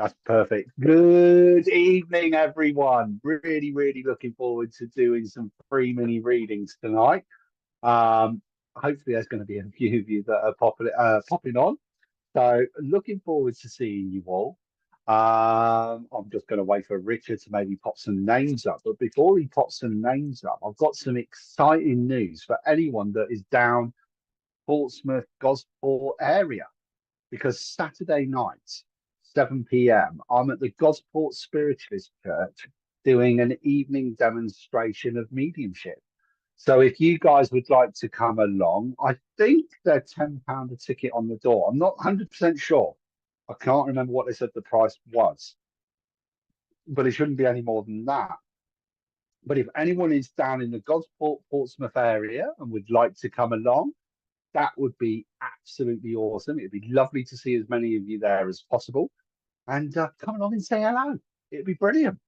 That's perfect. Good evening, everyone. Really, really looking forward to doing some free mini readings tonight. Um, Hopefully, there's going to be a few of you that are popping on. So, looking forward to seeing you all. I'm just going to wait for Richard to maybe pop some names up. But before he pops some names up, I've got some exciting news for anyone that is down Portsmouth, Gosport area because Saturday night, 7 p.m., I'm at the Gosport Spiritualist Church doing an evening demonstration of mediumship. So if you guys would like to come along, I think they're £10 a ticket on the door. I'm not 100% sure. I can't remember what they said the price was, but it shouldn't be any more than that. But if anyone is down in the Gosport, Portsmouth area and would like to come along, that would be absolutely awesome. It'd be lovely to see as many of you there as possible. And come along and say hello. It'd be brilliant.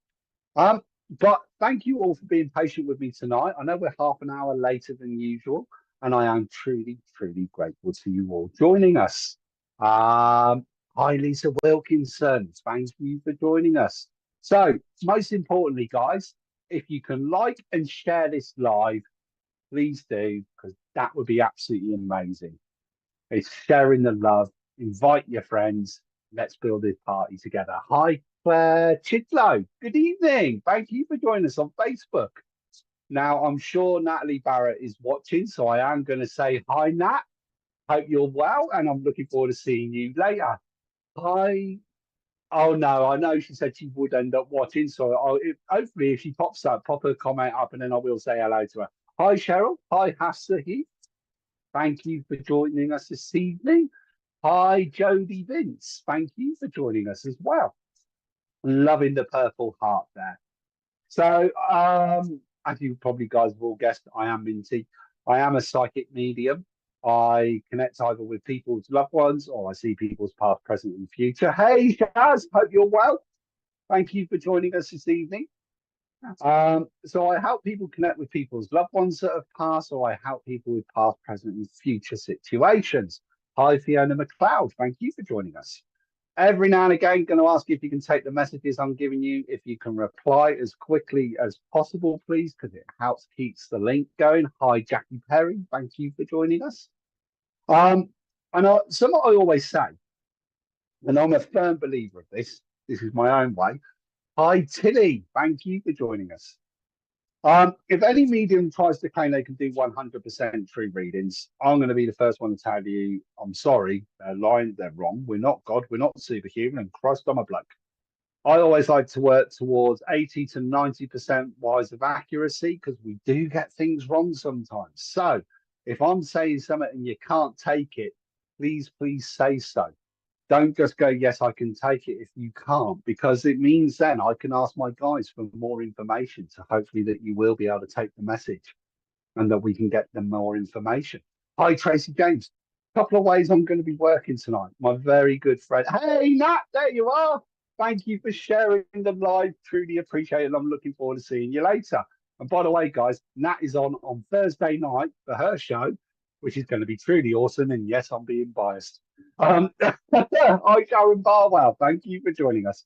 Um, but thank you all for being patient with me tonight. I know we're half an hour later than usual, and I am truly, truly grateful to you all joining us. Hi, Lisa Wilkinson. Thank you for joining us. So, most importantly, guys, if you can like and share this live, please do, because that would be absolutely amazing. It's sharing the love. Invite your friends. Let's build this party together. Hi, Claire Chidlow. Good evening. Thank you for joining us on Facebook. Now, I'm sure Natalie Barrett is watching, so I am going to say hi, Nat. Hope you're well, and I'm looking forward to seeing you later. Hi. Oh no, I know she said she would end up watching, so hopefully if she pops up, pop her comment up, and then I will say hello to her. Hi, Cheryl. Hi, Hassahi. Thank you for joining us this evening. Hi, Jodie Vince. Thank you for joining us as well. Loving the purple heart there. So, as you probably guys have all guessed, I am Minty. I am a psychic medium. I connect either with people's loved ones or I see people's past, present, and future. Hey, Shaz, hope you're well. Thank you for joining us this evening. So I help people connect with people's loved ones that have passed, or I help people with past, present, and future situations. Hi, Fiona McLeod. Thank you for joining us. Every now and again, going to ask you if you can take the messages I'm giving you. If you can reply as quickly as possible, please, because it helps keeps the link going. Hi, Jackie Perry. Thank you for joining us. Something I always say, and I'm a firm believer of this. This is my own way. Hi, Tilly. Thank you for joining us. If any medium tries to claim they can do 100% true readings, I'm going to be the first one to tell you, I'm sorry, they're lying, they're wrong. We're not God, we're not superhuman, and Christ, I'm a bloke. I always like to work towards 80 to 90% wise of accuracy because we do get things wrong sometimes. So if I'm saying something and you can't take it, please, please say so. Don't just go, yes, I can take it if you can't, because it means then I can ask my guys for more information. So hopefully that you will be able to take the message and that we can get them more information. Hi, Tracy James. Couple of ways I'm going to be working tonight. My very good friend. Hey, Nat, there you are. Thank you for sharing the live. Truly appreciate it. I'm looking forward to seeing you later. And by the way, guys, Nat is on Thursday night for her show, which is going to be truly awesome. And yes, I'm being biased. Hi, Sharon Barwell. Thank you for joining us.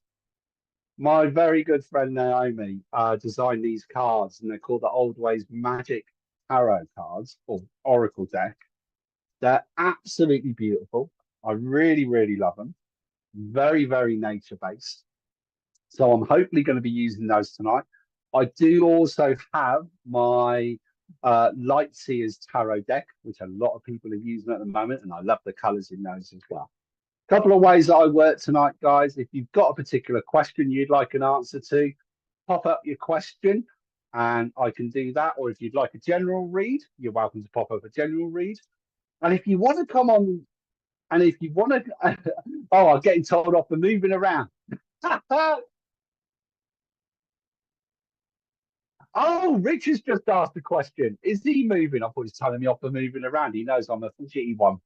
My very good friend Naomi designed these cards, and they're called the Old Ways Magic Tarot cards or Oracle deck. They're absolutely beautiful. I really, really love them. Very, very nature based. So I'm hopefully going to be using those tonight. I do also have my Light Seers Tarot deck, which a lot of people are using at the moment, and I love the colours in those as well. Couple of ways that I work tonight, guys. If you've got a particular question you'd like an answer to, pop up your question and I can do that. Or if you'd like a general read, you're welcome to pop up a general read. And if you want to come on, and if you want to, oh, I'm getting told off for moving around. Oh, Richard's just asked a question. Is he moving? I thought he was telling me off for moving around. He knows I'm a shitty one.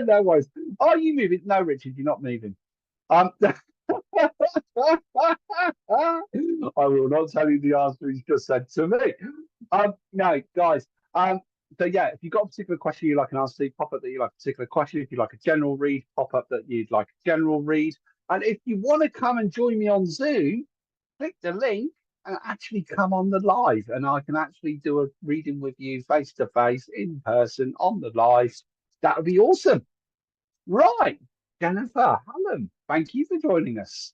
No worries. Are you moving? No, Richard, you're not moving. I will not tell you the answer he's just said to me. No, guys. So yeah, if you've got a particular question you'd like an answer to, pop up that you like a particular question. If you like a general read, pop up that you'd like a general read. And if you want to come and join me on Zoom, click the link and actually come on the live. And I can actually do a reading with you face to face, in person, on the live. That would be awesome. Right. Jennifer, Hallam, thank you for joining us.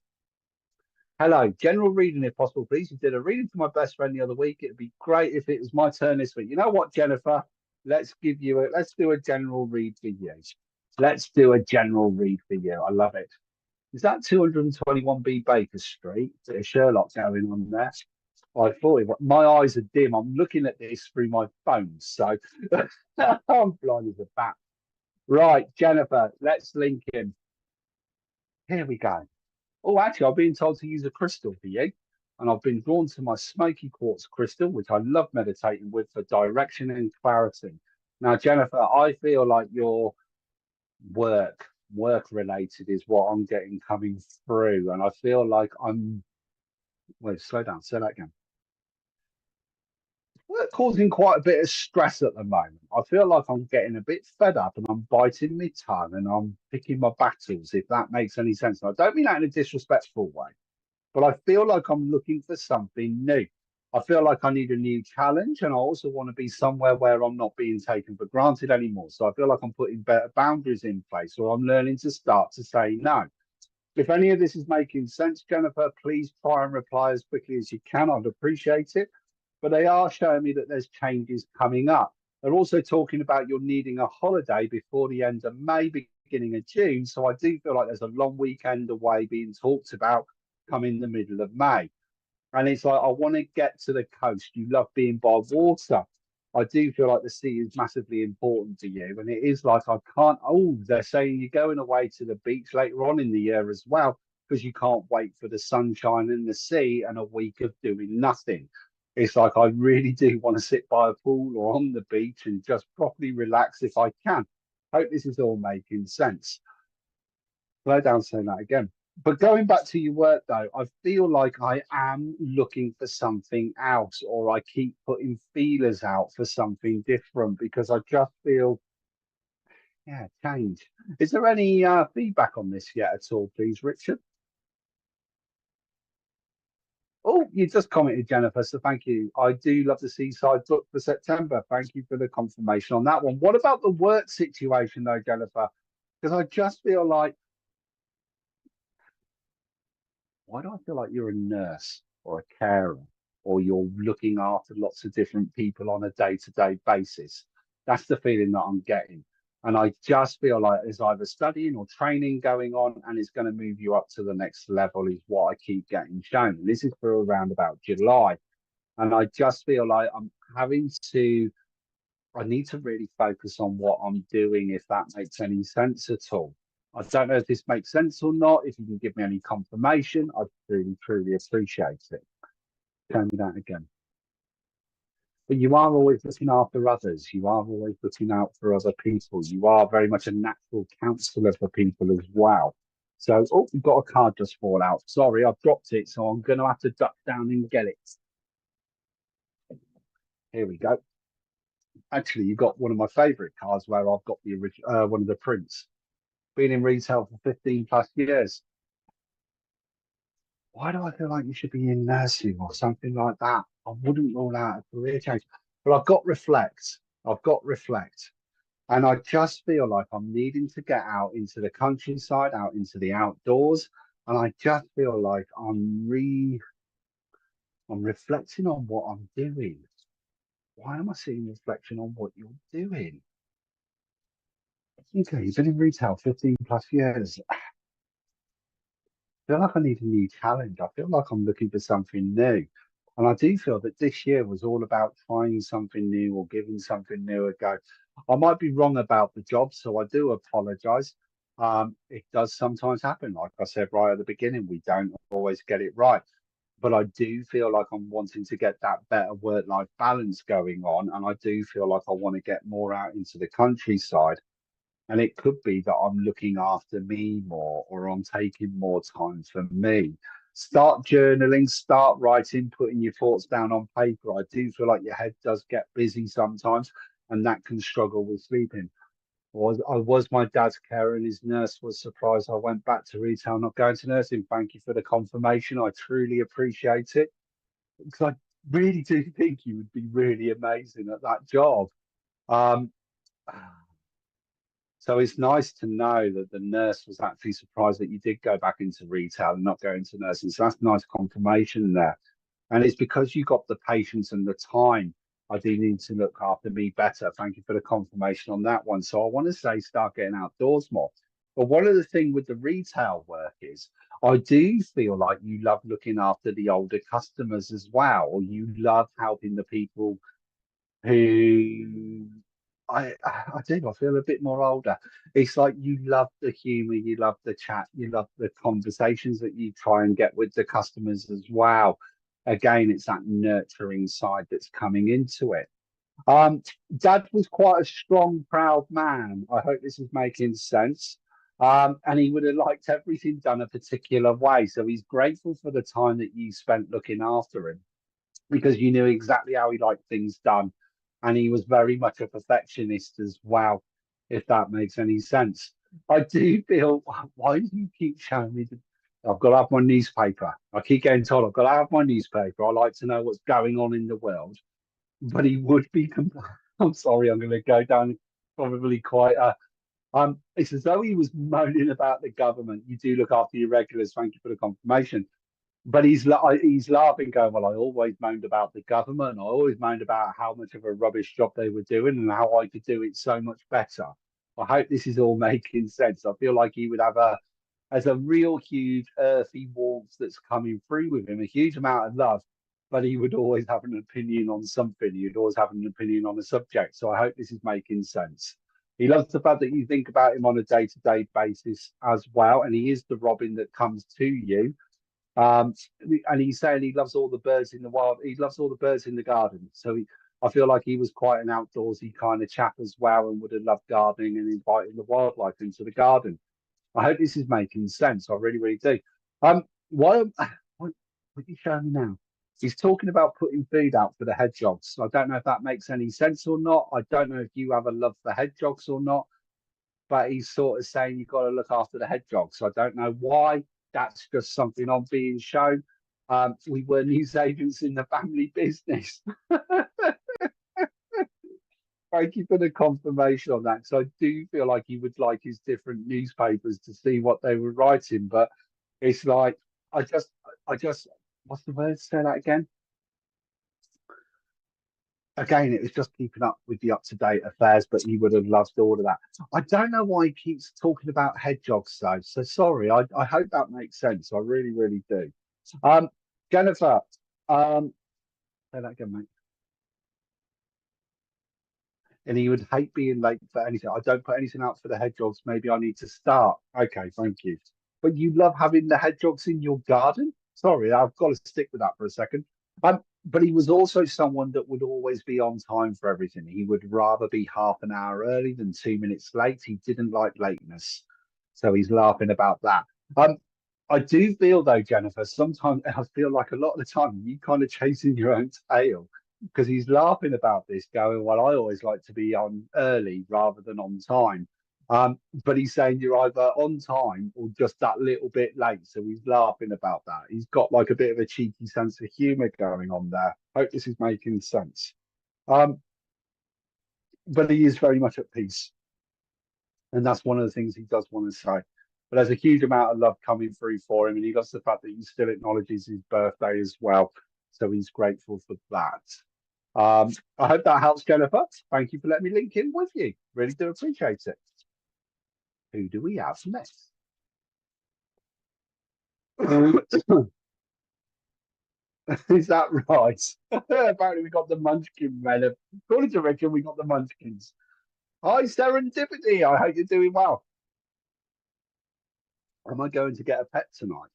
Hello, general reading if possible, please. You did a reading for my best friend the other week. It'd be great if it was my turn this week. You know what, Jennifer? Let's do a general read for you. Let's do a general read for you. I love it. Is that 221B Baker Street? Bit of Sherlock going on there. I thought it was, my eyes are dim. I'm looking at this through my phone, so I'm blind as a bat. Right, Jennifer, let's link in. Here we go. Oh, actually, I've been told to use a crystal for you. And I've been drawn to my smoky quartz crystal, which I love meditating with for direction and clarity. Now, Jennifer, I feel like your work related is what I'm getting coming through. And I feel like wait, slow down, say that again. We're causing quite a bit of stress at the moment. I feel like I'm getting a bit fed up and I'm biting my tongue and I'm picking my battles, if that makes any sense. And I don't mean that in a disrespectful way, but I feel like I'm looking for something new. I feel like I need a new challenge, and I also want to be somewhere where I'm not being taken for granted anymore. So I feel like I'm putting better boundaries in place, or I'm learning to start to say no. If any of this is making sense, Jennifer, please try and reply as quickly as you can. I'd appreciate it. But they are showing me that there's changes coming up. They're also talking about you're needing a holiday before the end of May, beginning of June. So I do feel like there's a long weekend away being talked about coming the middle of May. And it's like, I want to get to the coast. You love being by water. I do feel like the sea is massively important to you. And it is like, I can't, oh, they're saying you're going away to the beach later on in the year as well, because you can't wait for the sunshine and the sea and a week of doing nothing. It's like, I really do want to sit by a pool or on the beach and just properly relax if I can. Hope this is all making sense. Slow down saying that again. But going back to your work though, I feel like I am looking for something else, or I keep putting feelers out for something different because I just feel, yeah, change. Is there any feedback on this yet at all, please, Richard? Oh, you just commented, Jennifer, so thank you. I do love the seaside book for September. Thank you for the confirmation on that one. What about the work situation though, Jennifer? Because I just feel like, why do I feel like you're a nurse or a carer or you're looking after lots of different people on a day-to-day basis? That's the feeling that I'm getting. And I just feel like there's either studying or training going on and it's going to move you up to the next level is what I keep getting shown. And this is for around about July. And I just feel like I need to really focus on what I'm doing, if that makes any sense at all. I don't know if this makes sense or not. If you can give me any confirmation, I'd really, truly appreciate it. Tell me that again. But you are always looking after others. You are always looking out for other people. You are very much a natural counselor for people as well. So, oh, we've got a card just fall out. Sorry, I've dropped it, so I'm going to have to duck down and get it. Here we go. Actually, you got one of my favourite cards where I've got the original, one of the prints. Been in retail for 15 plus years. Why do I feel like you should be in nursing or something like that? I wouldn't rule out a career change. But I've got reflect. I've got reflect. And I just feel like I'm needing to get out into the countryside, out into the outdoors. And I just feel like I'm reflecting on what I'm doing. Why am I seeing reflection on what you're doing? Okay, you've been in retail 15 plus years. Feel like I need a new challenge. I feel like I'm looking for something new. And I do feel that this year was all about trying something new or giving something new a go. I might be wrong about the job, so I do apologize. It does sometimes happen. Like I said right at the beginning, we don't always get it right. But I do feel like I'm wanting to get that better work-life balance going on. And I do feel like I want to get more out into the countryside. And it could be that I'm looking after me more or I'm taking more time for me. Start journaling, start writing, putting your thoughts down on paper. I do feel like your head does get busy sometimes and that can struggle with sleeping. I was my dad's carer, and his nurse was surprised I went back to retail, not going to nursing. Thank you for the confirmation. I truly appreciate it because I really do think you would be really amazing at that job. Um, so it's nice to know that the nurse was actually surprised that you did go back into retail and not go into nursing. So that's nice confirmation there. And it's because you got the patience and the time. I do need to look after me better. Thank you for the confirmation on that one. So I want to say start getting outdoors more. But one of the thing with the retail work is I do feel like you love looking after the older customers as well, or you love helping the people who I do. I feel a bit more older. It's like you love the humor, you love the chat, you love the conversations that you try and get with the customers as well. Again, it's that nurturing side that's coming into it. Um, Dad was quite a strong, proud man. I hope this is making sense. And he would have liked everything done a particular way. So he's grateful for the time that you spent looking after him because you knew exactly how he liked things done. And he was very much a perfectionist as well, if that makes any sense. I do feel, why do you keep showing me I've got to have my newspaper. I keep getting told I've got to have my newspaper. I like to know what's going on in the world. But he would be, I'm sorry, I'm going to go down probably quite it's as though he was moaning about the government. You do look after your regulars. Thank you for the confirmation. But he's laughing, going, "Well, I always moaned about the government. I always moaned about how much of a rubbish job they were doing and how I could do it so much better." I hope this is all making sense. I feel like he would have as a real huge earthy warmth that's coming through with him, a huge amount of love, but he would always have an opinion on something. He'd always have an opinion on a subject. So I hope this is making sense. He loves the fact that you think about him on a day-to-day basis as well, and he is the Robin that comes to you. um, and he's saying he loves all the birds in the wild. He loves all the birds in the garden. I feel like he was quite an outdoorsy kind of chap as well, and would have loved gardening and inviting the wildlife into the garden. I hope this is making sense. I really, really do. Why? What are you showing me now? He's talking about putting food out for the hedgehogs. I don't know if that makes any sense or not. I don't know if you have a love for hedgehogs or not, but he's sort of saying you've got to look after the hedgehogs. So I don't know why. That's just something I'm being shown. We were newsagents in the family business. Thank you for the confirmation on that. So I do feel like he would like his different newspapers to see what they were writing, but it's like I just, what's the word? Say that again. Again, it was just keeping up with the up-to-date affairs, but he would have loved all of that. I don't know why he keeps talking about hedgehogs, though. So sorry. I hope that makes sense. I really, really do. Um, Jennifer, say that again, mate. And he would hate being late for anything. I don't put anything out for the hedgehogs. Maybe I need to start. Okay, thank you. But you love having the hedgehogs in your garden? Sorry, I've got to stick with that for a second. But he was also someone that would always be on time for everything. He would rather be half an hour early than 2 minutes late. He didn't like lateness. So he's laughing about that. Um, I do feel though, Jennifer, sometimes I feel like a lot of the time you kind of chasing your own tail because he's laughing about this, going, "Well, I always like to be on early rather than on time." But he's saying you're either on time or just that little bit late. So he's laughing about that. He's got like a bit of a cheeky sense of humor going on there. Hope this is making sense. Um, but he is very much at peace. And that's one of the things he does want to say. But there's a huge amount of love coming through for him. And he loves the fact that he still acknowledges his birthday as well. So he's grateful for that. I hope that helps, Jennifer. Thank you for letting me link in with you. Really do appreciate it. Who do we have next? Is that right? Apparently, we got the Munchkin men. According to Richard, we got the Munchkins. Hi, Serendipity. I hope you're doing well. Am I going to get a pet tonight?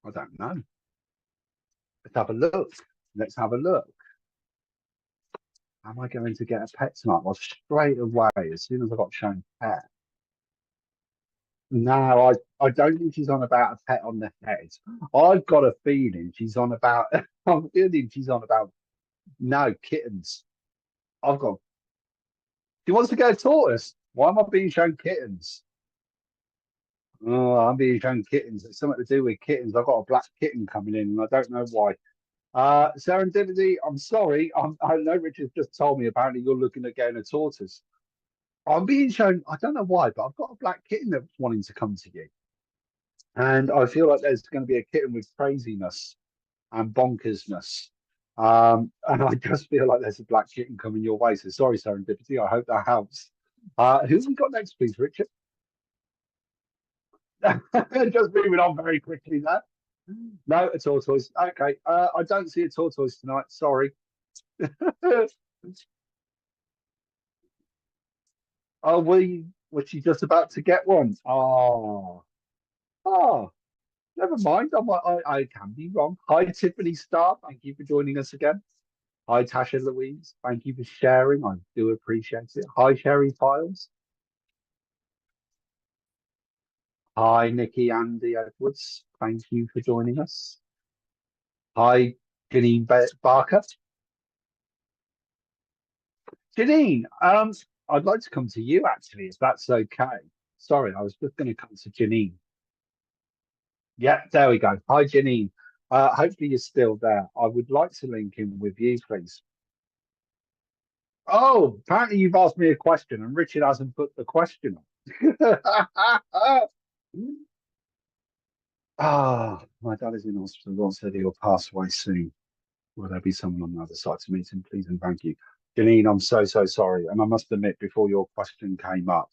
I don't know. Let's have a look. Let's have a look. Am I going to get a pet tonight? Well, straight away, as soon as I got shown pet. No, I don't think she's on about a pet on the head. I've got a feeling she's on about, I'm feeling she's on about, no, kittens. I've got, she wants to go tortoise. Why am I being shown kittens? Oh, I'm being shown kittens. It's something to do with kittens. I've got a black kitten coming in, and I don't know why. Serendipity, I'm sorry. I know Richard's just told me apparently you're looking at getting a tortoise. I'm being shown, I don't know why, but I've got a black kitten that's wanting to come to you. And I feel like there's going to be a kitten with craziness and bonkersness. And I just feel like there's a black kitten coming your way. So sorry, Serendipity. I hope that helps. Who have we got next, please, Richard? Just moving on very quickly there. No, a tortoise. Okay. I don't see a tortoise tonight. Sorry. Oh, was she just about to get one? Oh, oh, never mind. I can be wrong. Hi, Tiffany Starr. Thank you for joining us again. Hi, Tasha Louise. Thank you for sharing. I do appreciate it. Hi, Sherry Files. Hi, Nikki Andy Edwards. Thank you for joining us. Hi, Janine Barker. Janine, I'd like to come to you actually, if that's okay. Sorry, I was just going to come to Janine. Yeah, there we go. Hi, Janine. Hopefully you're still there. I would like to link in with you, please. Oh, apparently you've asked me a question and Richard hasn't put the question on. Ah, my dad is in hospital. God said he'll pass away soon. Will there be someone on the other side to meet him, please and thank you? Janine, I'm so, so sorry. And I must admit, before your question came up,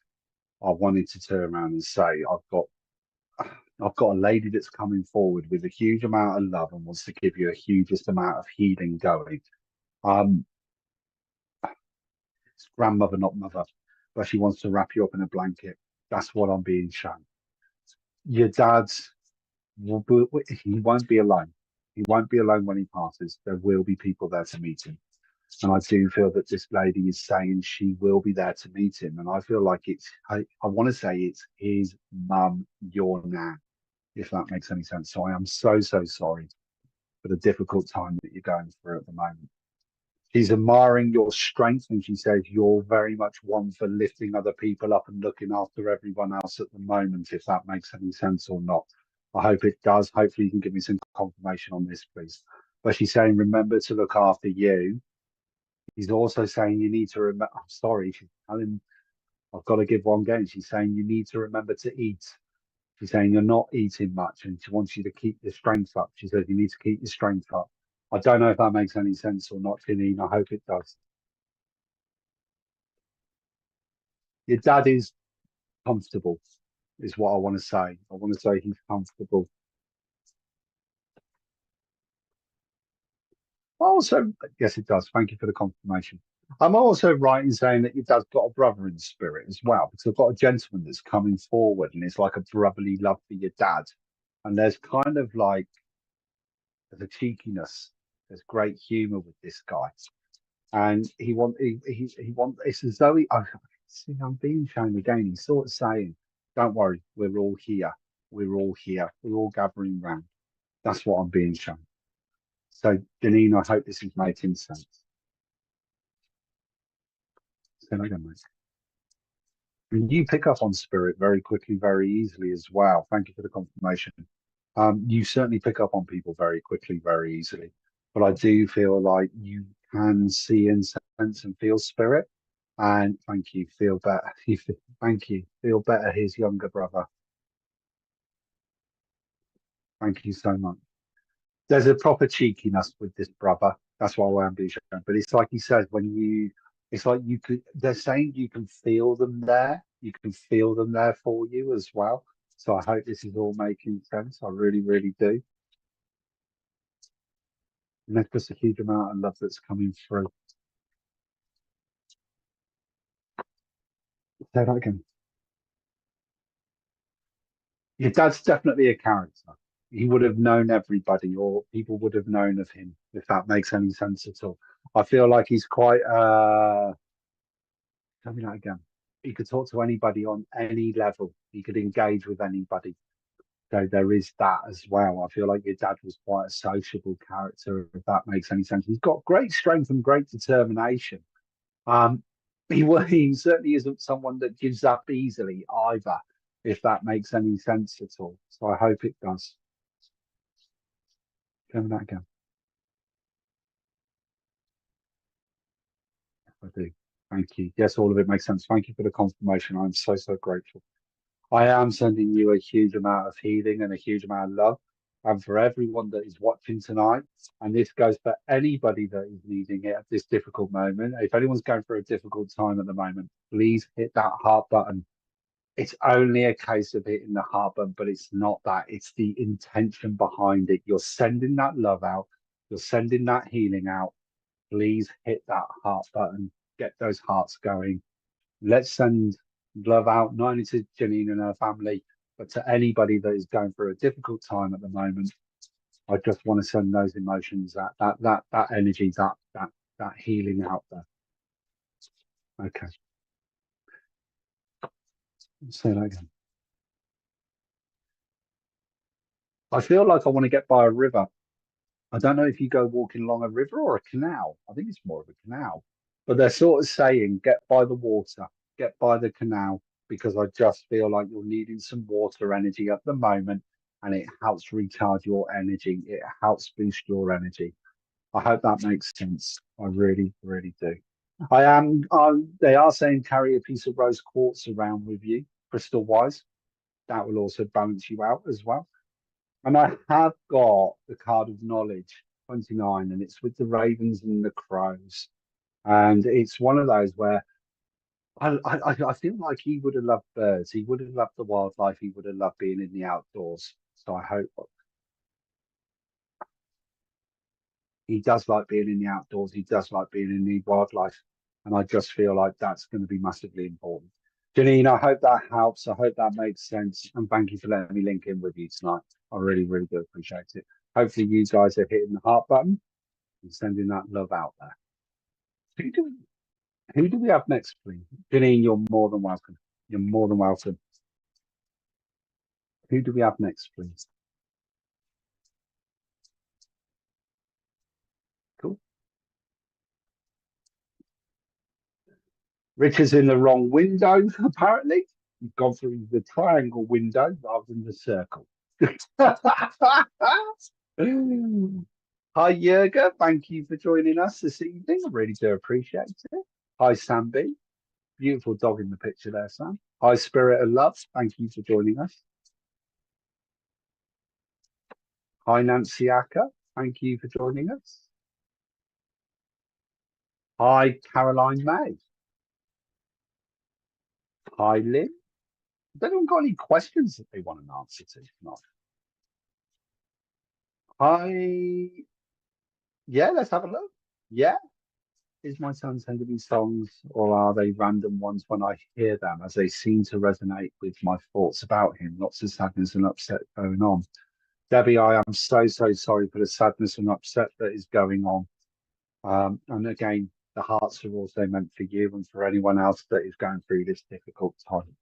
I wanted to turn around and say I've got a lady that's coming forward with a huge amount of love and wants to give you a hugest amount of healing going. Um, it's grandmother, not mother, but she wants to wrap you up in a blanket. That's what I'm being shown. Your dad's he won't be alone. He won't be alone when he passes. There will be people there to meet him. And I do feel that this lady is saying she will be there to meet him. And I feel like I want to say it's his mum, your nan, if that makes any sense. So I am so, so sorry for the difficult time that you're going through at the moment. She's admiring your strength and she says you're very much one for lifting other people up and looking after everyone else at the moment, if that makes any sense or not. I hope it does. Hopefully you can give me some confirmation on this, please. But she's saying, remember to look after you. He's also saying you need to remember. I'm sorry, she's telling. I've got to give one game. She's saying you need to remember to eat. She's saying you're not eating much, and she wants you to keep your strength up. She says you need to keep your strength up. I don't know if that makes any sense or not, Janine. I hope it does. Your dad is comfortable, is what I want to say. I want to say he's comfortable. Also, yes, it does. Thank you for the confirmation. I'm also right in saying that your dad's got a brother in spirit as well, because I've got a gentleman that's coming forward and it's like a brotherly love for your dad. And there's kind of like there's a cheekiness, there's great humor with this guy. And he want it's as though I see I'm being shown again. He's sort of saying, don't worry, we're all here. We're all here. We're all gathering round. That's what I'm being shown. So, Janine, I hope this is making sense. Say that again, mate. And you pick up on spirit very quickly, very easily as well. Thank you for the confirmation. You certainly pick up on people very quickly, very easily. But I do feel like you can see and sense and feel spirit. And thank you, feel better. Thank you, feel better. His younger brother. Thank you so much. There's a proper cheekiness with this brother. That's why I'm being shown. But it's like he says, it's like you could, they're saying you can feel them there. You can feel them there for you as well. So I hope this is all making sense. I really, really do. And there's just a huge amount of love that's coming through. Say that again. Your dad's definitely a character. He would have known everybody, or people would have known of him, if that makes any sense at all. I feel like he's quite tell me that again. He could talk to anybody on any level. He could engage with anybody. So there is that as well. I feel like your dad was quite a sociable character, if that makes any sense. He's got great strength and great determination. Um, he certainly isn't someone that gives up easily either, if that makes any sense at all. So I hope it does. Come that again. I do. Thank you. Yes, all of it makes sense. Thank you for the confirmation. I'm so, so grateful. I am sending you a huge amount of healing and a huge amount of love. And for everyone that is watching tonight, and this goes for anybody that is needing it at this difficult moment. If anyone's going through a difficult time at the moment, please hit that heart button. It's only a case of hitting the heart button, but it's not that. It's the intention behind it. You're sending that love out. You're sending that healing out. Please hit that heart button. Get those hearts going. Let's send love out, not only to Janine and her family, but to anybody that is going through a difficult time at the moment. I just want to send those emotions, that energy, that healing out there. Okay, say that again. I feel like I want to get by a river. I don't know if you go walking along a river or a canal. I think it's more of a canal. But they're sort of saying, get by the water, get by the canal, because I just feel like you're needing some water energy at the moment, and it helps recharge your energy. It helps boost your energy. I hope that makes sense. I really, really do. I am. They are saying carry a piece of rose quartz around with you, crystal wise. That will also balance you out as well. And I have got the card of knowledge, 29, and it's with the ravens and the crows. And it's one of those where I feel like he would have loved birds. He would have loved the wildlife. He would have loved being in the outdoors. So I hope he does like being in the outdoors. He does like being in the wildlife. And I just feel like that's going to be massively important. Janine, I hope that helps. I hope that makes sense. And thank you for letting me link in with you tonight. I really, really do appreciate it. Hopefully, you guys are hitting the heart button and sending that love out there. Who do, who do we have next, please? Janine, you're more than welcome. You're more than welcome. Who do we have next, please? Cool. Richard's in the wrong window, apparently. You've gone through the triangle window rather than the circle. Hi, Jurga. Thank you for joining us this evening. I really do appreciate it. Hi, Samby. Beautiful dog in the picture there, Sam. Hi, Spirit of Love. Thank you for joining us. Hi, Nancy Acker. Thank you for joining us. Hi, Caroline May. Hi, Lynn. Has anyone got any questions that they want an answer to? Not. Hi. Yeah, let's have a look. Yeah. Is my son sending me songs, or are they random ones when I hear them, as they seem to resonate with my thoughts about him? Lots of sadness and upset going on. Debbie, I am so, so sorry for the sadness and upset that is going on. And again, the hearts are also meant for you and for anyone else that is going through this difficult time.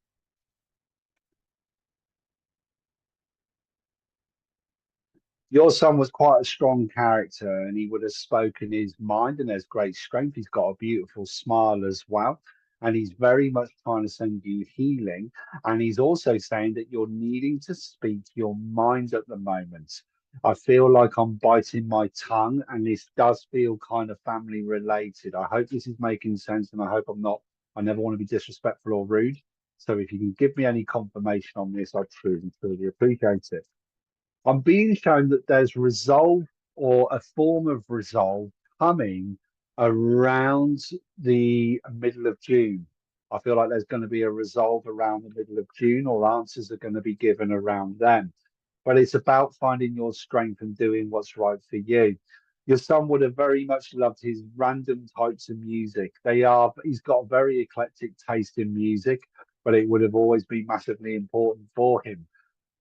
Your son was quite a strong character and he would have spoken his mind, and there's great strength. He's got a beautiful smile as well. And he's very much trying to send you healing. And he's also saying that you're needing to speak your mind at the moment. I feel like I'm biting my tongue, and this does feel kind of family related. I hope this is making sense, and I hope I'm not, I never want to be disrespectful or rude. So if you can give me any confirmation on this, I truly, truly appreciate it. I'm being shown that there's resolve, or a form of resolve, coming around the middle of June. I feel like there's going to be a resolve around the middle of June, or answers are going to be given around then. But it's about finding your strength and doing what's right for you. Your son would have very much loved his random types of music. He's got a very eclectic taste in music, but it would have always been massively important for him.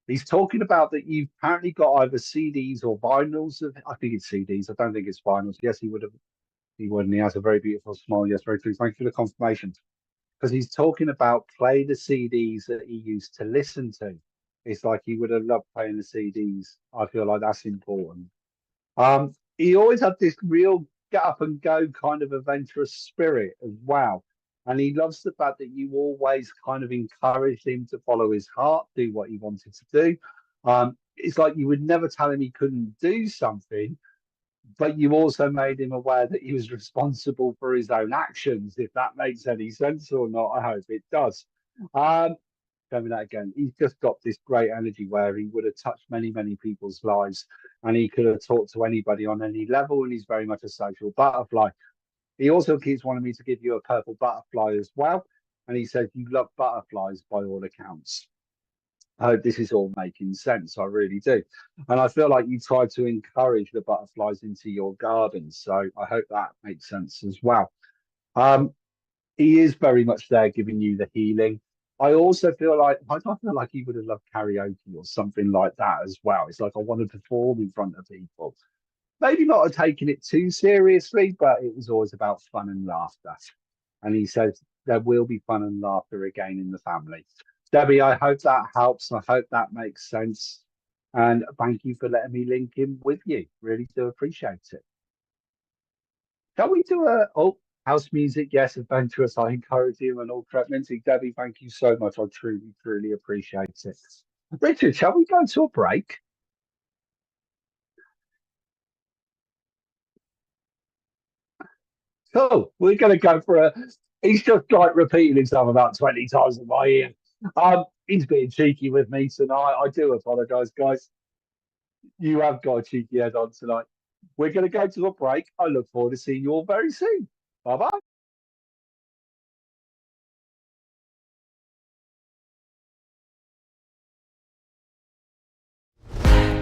He's talking about that you've apparently got either CDs or vinyls of, I think it's CDs. I don't think it's vinyls. Yes, he would have. He would, and he has a very beautiful smile. Yes, very true. Thank you for the confirmation. Because he's talking about play the CDs that he used to listen to. It's like he would have loved playing the CDs. I feel like that's important. He always had this real get up and go kind of adventurous spirit as well. And he loves the fact that you always kind of encouraged him to follow his heart, do what he wanted to do. It's like you would never tell him he couldn't do something, but you also made him aware that he was responsible for his own actions. If that makes any sense or not, I hope it does. Um, Tell me that again. He's just got this great energy where he would have touched many, many people's lives, and he could have talked to anybody on any level. And he's very much a social butterfly. He also keeps wanting me to give you a purple butterfly as well. And he says, you love butterflies by all accounts. I hope this is all making sense. I really do. And I feel like you try to encourage the butterflies into your garden. So I hope that makes sense as well. Um, he is very much there giving you the healing. I feel like he would have loved karaoke or something like that as well. It's like I want to perform in front of people. Maybe not taking it too seriously, but it was always about fun and laughter. And he says there will be fun and laughter again in the family. Debbie, I hope that helps. I hope that makes sense. And thank you for letting me link in with you. Really do appreciate it. Shall we do house music? Yes, adventurous. I encourage you and all correct. Minty, Debbie, thank you so much. I truly, truly appreciate it. Richard, shall we go to a break? Cool. We're going to go for a. He's just like repeating himself about 20 times in my ear. He's being cheeky with me tonight. I do apologise, guys. You have got a cheeky head on tonight. We're going to go to a break. I look forward to seeing you all very soon. Bye bye.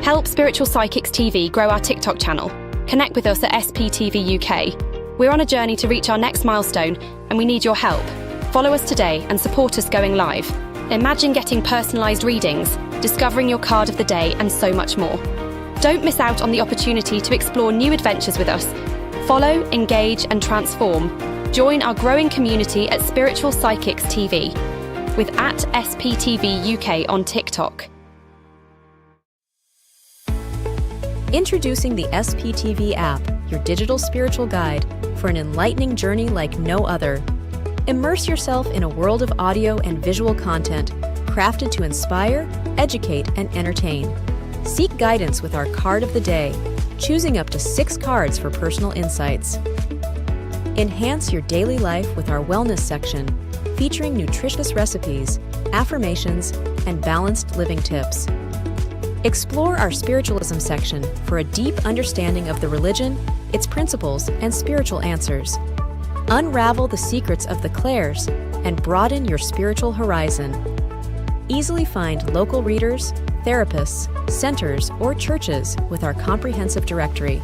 Help Spiritual Psychics TV grow our TikTok channel. Connect with us at SPTV UK. We're on a journey to reach our next milestone, and we need your help. Follow us today and support us going live. Imagine getting personalised readings, discovering your card of the day, and so much more. Don't miss out on the opportunity to explore new adventures with us. Follow, engage, and transform. Join our growing community at Spiritual Psychics TV with @SPTV UK on TikTok. Introducing the SPTV app, your digital spiritual guide for an enlightening journey like no other. Immerse yourself in a world of audio and visual content crafted to inspire, educate, and entertain. Seek guidance with our card of the day, choosing up to 6 cards for personal insights. Enhance your daily life with our wellness section, featuring nutritious recipes, affirmations, and balanced living tips. Explore our spiritualism section for a deep understanding of the religion, its principles, and spiritual answers. Unravel the secrets of the clairs and broaden your spiritual horizon. Easily find local readers, therapists, centers, or churches with our comprehensive directory.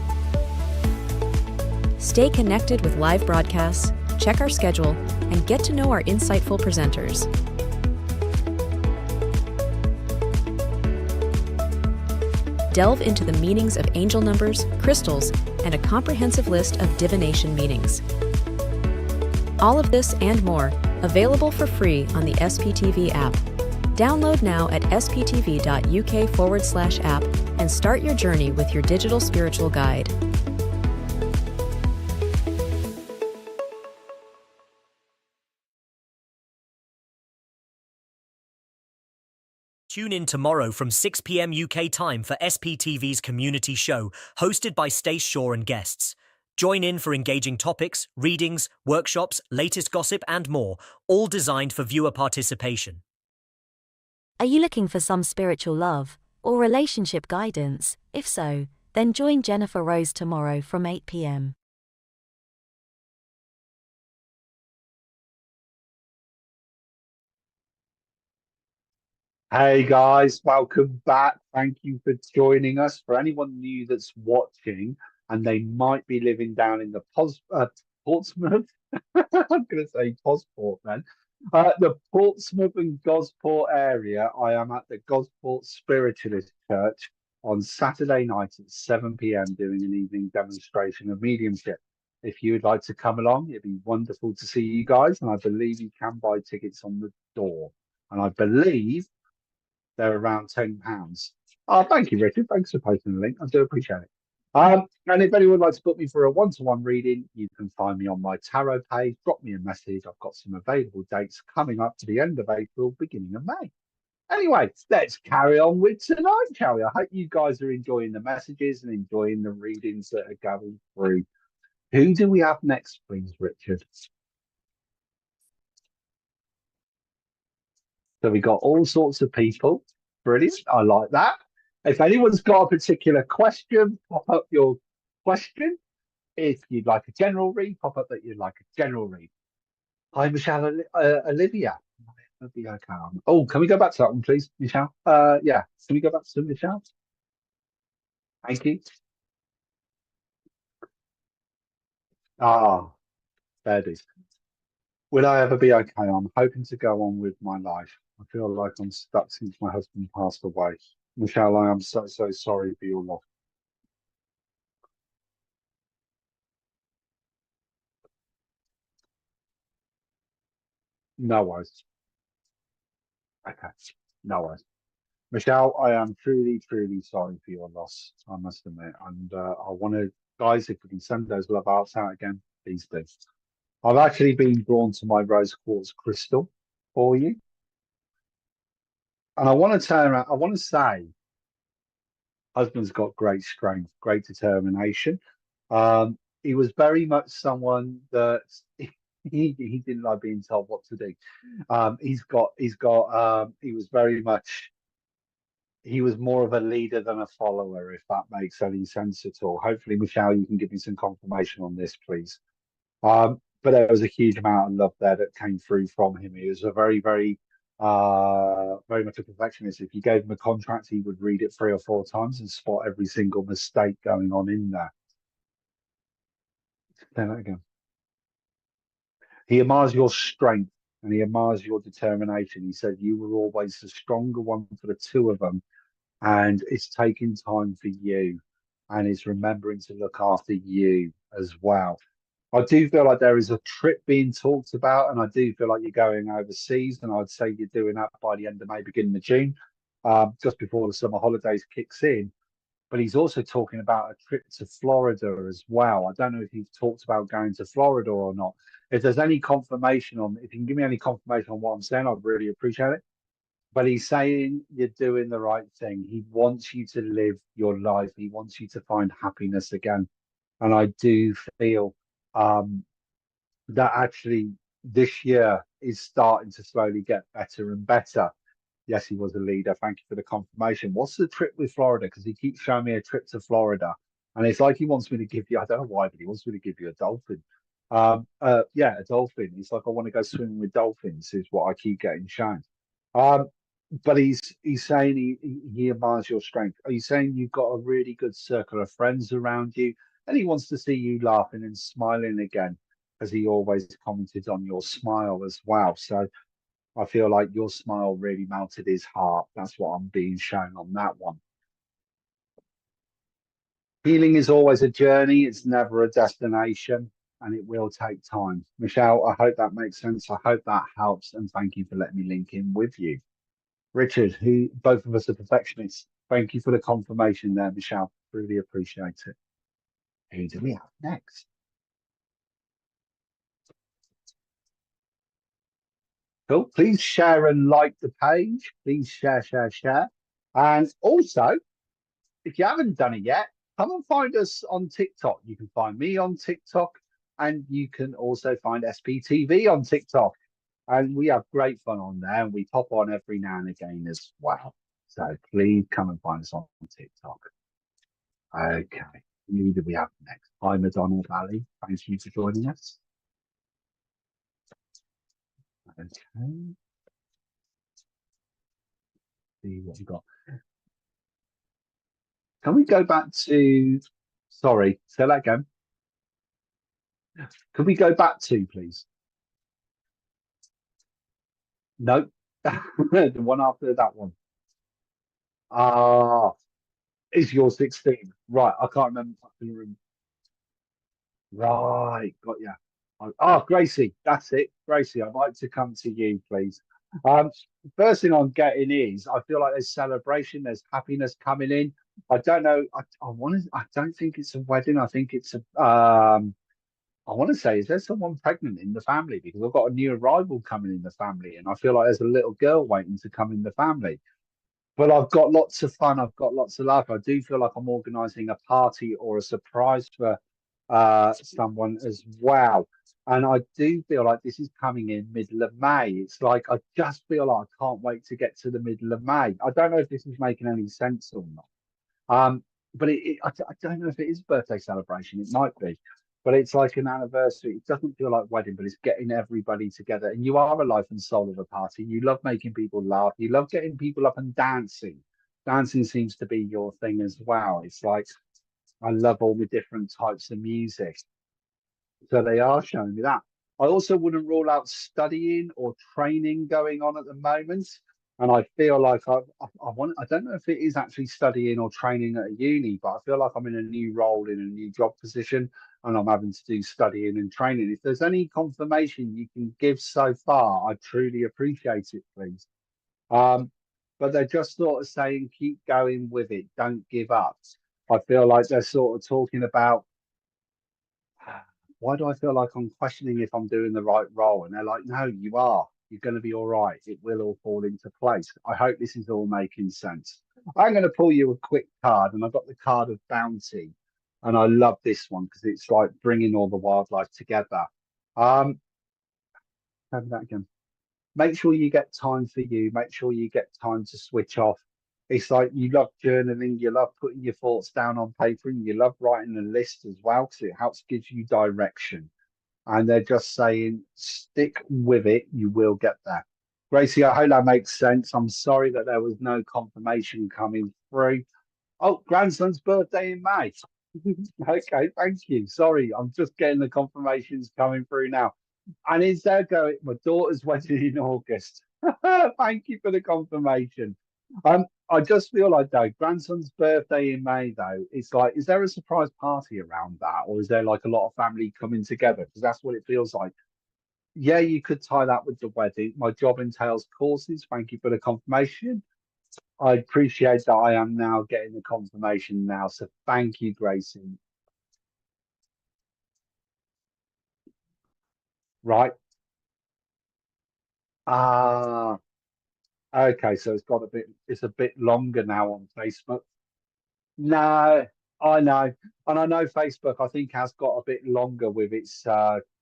Stay connected with live broadcasts, check our schedule, and get to know our insightful presenters. Delve into the meanings of angel numbers, crystals, and a comprehensive list of divination meanings. All of this and more, available for free on the SPTV app. Download now at sptv.uk/app and start your journey with your digital spiritual guide. Tune in tomorrow from 6 p.m. UK time for SPTV's community show, hosted by Stace Shaw and guests. Join in for engaging topics, readings, workshops, latest gossip, and more, all designed for viewer participation. Are you looking for some spiritual love or relationship guidance? If so, then join Jennifer Rose tomorrow from 8 p.m. Hey guys, welcome back. Thank you for joining us. For anyone new that's watching and they might be living down in the Portsmouth, I'm going to say Posport then, the Portsmouth and Gosport area, I am at the Gosport Spiritualist Church on Saturday night at 7 p.m. doing an evening demonstration of mediumship. If you would like to come along, it'd be wonderful to see you guys. And I believe you can buy tickets on the door. And I believe they're around £10. Oh, thank you, Richard. Thanks for posting the link. I do appreciate it. And if anyone would like to book me for a one-to-one reading, you can find me on my tarot page. Drop me a message. I've got some available dates coming up to the end of April, beginning of May. Anyway, let's carry on with tonight, shall we? I hope you guys are enjoying the messages and enjoying the readings that are going through. Who do we have next, please, Richard? So we got all sorts of people. Brilliant. I like that. If anyone's got a particular question, pop up your question. If you'd like a general read, pop up that you'd like a general read. Hi, Michelle, Olivia. Okay. Oh, can we go back to that one, please, Michelle? Yeah. Can we go back to Michelle? Thank you. Ah, there it is. Will I ever be okay? I'm hoping to go on with my life. I feel like I'm stuck since my husband passed away. Michelle, I am so sorry for your loss. No worries. Okay. No worries. Michelle, I am truly sorry for your loss, I must admit. And I want to, guys, if we can send those love arts out again, please do. I've actually been drawn to my rose quartz crystal for you. And I want to turn around, I want to say, husband's got great strength, great determination. He was very much someone that he didn't like being told what to do. He was very much, he was more of a leader than a follower, if that makes any sense at all. Hopefully, Michelle, you can give me some confirmation on this, please. But there was a huge amount of love there that came through from him. He was a very much a perfectionist. If you gave him a contract, he would read it 3 or 4 times and spot every single mistake going on in there. Say that again. He admires your strength and he admires your determination. He said you were always the stronger one for the two of them, and it's taking time for you, and it's remembering to look after you as well. I do feel like there is a trip being talked about, and I do feel like you're going overseas, and I'd say you're doing that by the end of May, beginning of June, just before the summer holidays kicks in. But he's also talking about a trip to Florida as well. I don't know if you've talked about going to Florida or not. If there's any confirmation on, if you can give me any confirmation on what I'm saying, I'd really appreciate it. But he's saying you're doing the right thing. He wants you to live your life. He wants you to find happiness again. And I do feel that actually this year is starting to slowly get better and better. Yes, he was a leader. Thank you for the confirmation. What's the trip with Florida? Because he keeps showing me a trip to Florida. And it's like he wants me to give you, I don't know why, but he wants me to give you a dolphin. Yeah, a dolphin. It's like I want to go swimming with dolphins, is what I keep getting shown. Um, but he's saying he admires your strength. Are you saying you've got a really good circle of friends around you, and he wants to see you laughing and smiling again, as he always commented on your smile as well. So I feel like your smile really melted his heart. That's what I'm being shown on that one. Healing is always a journey. It's never a destination, and it will take time. Michelle, I hope that makes sense. I hope that helps, and thank you for letting me link in with you. Richard, who both of us are perfectionists. Thank you for the confirmation there, Michelle. Really appreciate it. Who do we have next? Cool. Please share and like the page. Please share. And also, if you haven't done it yet, come and find us on TikTok. You can find me on TikTok, and you can also find SPTV on TikTok. And we have great fun on there, and we pop on every now and again as well. So please come and find us on TikTok. Okay, who do we have next? Hi, Madonna Valley. Thank you for joining us. Okay. See what we got. Can we go back to, sorry, say that again. Can we go back to, please? No, the one after that one. Ah, is your 16. Right, I can't remember. Right, got ya. Oh, Gracie, that's it. Gracie, I'd like to come to you, please. Um, First thing I'm getting is I feel like there's celebration, there's happiness coming in. I don't know. I want to. I don't think it's a wedding. I think it's a. I want to say, is there someone pregnant in the family? Because I've got a new arrival coming in the family, and I feel like there's a little girl waiting to come in the family. But I've got lots of fun. I've got lots of laugh. I do feel like I'm organising a party or a surprise for someone as well. And I do feel like this is coming in middle of May. It's like I just feel like I can't wait to get to the middle of May. I don't know if this is making any sense or not. But I don't know if it is birthday celebration. It might be, but it's like an anniversary. It doesn't feel like wedding, but it's getting everybody together. And you are a life and soul of a party. You love making people laugh. You love getting people up and dancing. Dancing seems to be your thing as well. It's like I love all the different types of music. So they are showing me that. I also wouldn't rule out studying or training going on at the moment. And I feel like I want, I don't know if it is actually studying or training at a uni, but I feel like I'm in a new role in a new job position and I'm having to do studying and training. If there's any confirmation you can give so far, I truly appreciate it, please. Um, but they're just sort of saying, keep going with it, don't give up. I feel like they're sort of talking about why do I feel like I'm questioning if I'm doing the right role? And they're like, no, you are. You're going to be all right. It will all fall into place. I hope this is all making sense. I'm going to pull you a quick card, and I've got the card of bounty. And I love this one because it's like bringing all the wildlife together. Have that again. Make sure you get time for you. Make sure you get time to switch off. It's like you love journaling, you love putting your thoughts down on paper, and you love writing a list as well because it helps give you direction. And they're just saying, stick with it, you will get there. Gracie, I hope that makes sense. I'm sorry that there was no confirmation coming through. Oh, grandson's birthday in May. Okay, thank you. Sorry, I'm just getting the confirmations coming through now. And is there going? My daughter's wedding in August. Thank you for the confirmation. I just feel like though, grandson's birthday in May though, it's like, is there a surprise party around that, or is there like a lot of family coming together? Because that's what it feels like. Yeah, you could tie that with the wedding. My job entails courses. Thank you for the confirmation. I appreciate that I am now getting the confirmation now. So thank you, Gracie. Right. Ah, okay. So it's a bit longer now on Facebook. No, I know. And I know Facebook, I think, has got a bit longer with its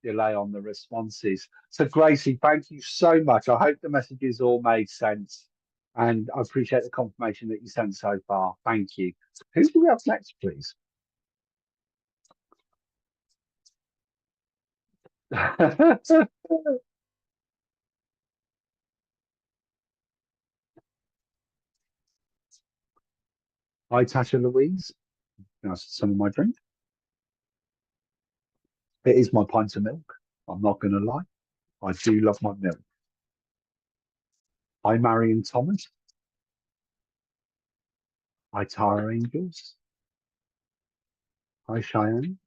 delay on the responses. So, Gracie, thank you so much. I hope the messages all made sense. And I appreciate the confirmation that you sent so far. Thank you. Who do we have next, please? Hi, Tasha Louise. Can I have some of my drink? It is my pint of milk. I'm not going to lie. I do love my milk. Hi, Marion Thomas. Hi, Tara Angels. Hi, Cheyenne.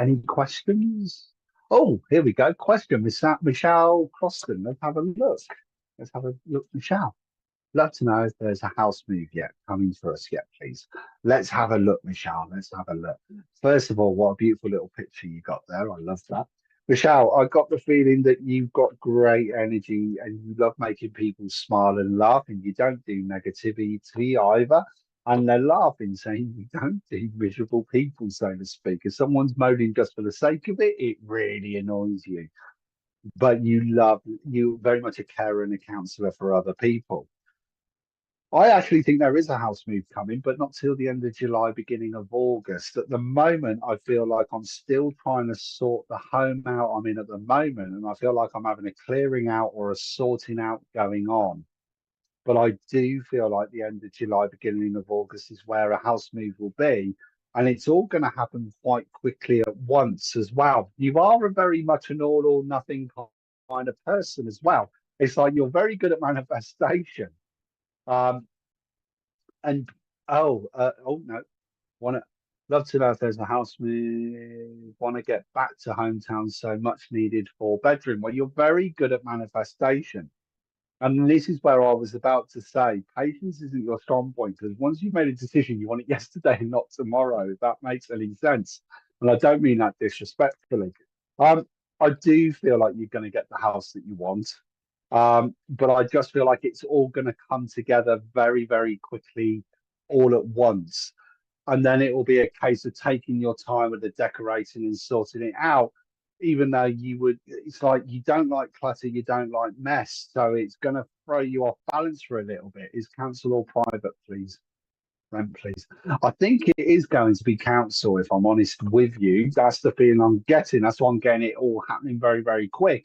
Any questions? Oh, here we go. Question, Michelle Croston. Let's have a look. Let's have a look, Michelle. Love to know if there's a house move yet coming for us yet, please. Let's have a look, Michelle. Let's have a look. First of all, what a beautiful little picture you got there. I love that. Michelle, I got the feeling that you've got great energy and you love making people smile and laugh, and you don't do negativity either. And they're laughing, saying you don't do miserable people, so to speak. If someone's moaning just for the sake of it, it really annoys you. But you very much a carer and a counselor for other people. I actually think there is a house move coming, but not till the end of July, beginning of August. At the moment, I feel like I'm still trying to sort the home out I'm in at the moment, and I feel like I'm having a clearing out or a sorting out going on. But I do feel like the end of July, beginning of August is where a house move will be. And it's all going to happen quite quickly at once as well. You are a very much an all or nothing kind of person as well. It's like you're very good at manifestation. Um, and oh no, want to love to know if there's a house move. Want to get back to hometown, so much needed for bedroom. Well, you're very good at manifestation. And this is where I was about to say, patience isn't your strong point because once you've made a decision, you want it yesterday and not tomorrow, if that makes any sense. And I don't mean that disrespectfully. Um, I do feel like you're going to get the house that you want. But I just feel like it's all going to come together very, very quickly, all at once. And then it will be a case of taking your time with the decorating and sorting it out, even though it's like you don't like clutter, you don't like mess. So it's going to throw you off balance for a little bit. Is council or private, please? Rent, please. I think it is going to be council, if I'm honest with you. That's the feeling I'm getting. That's why I'm getting it all happening very, very quick.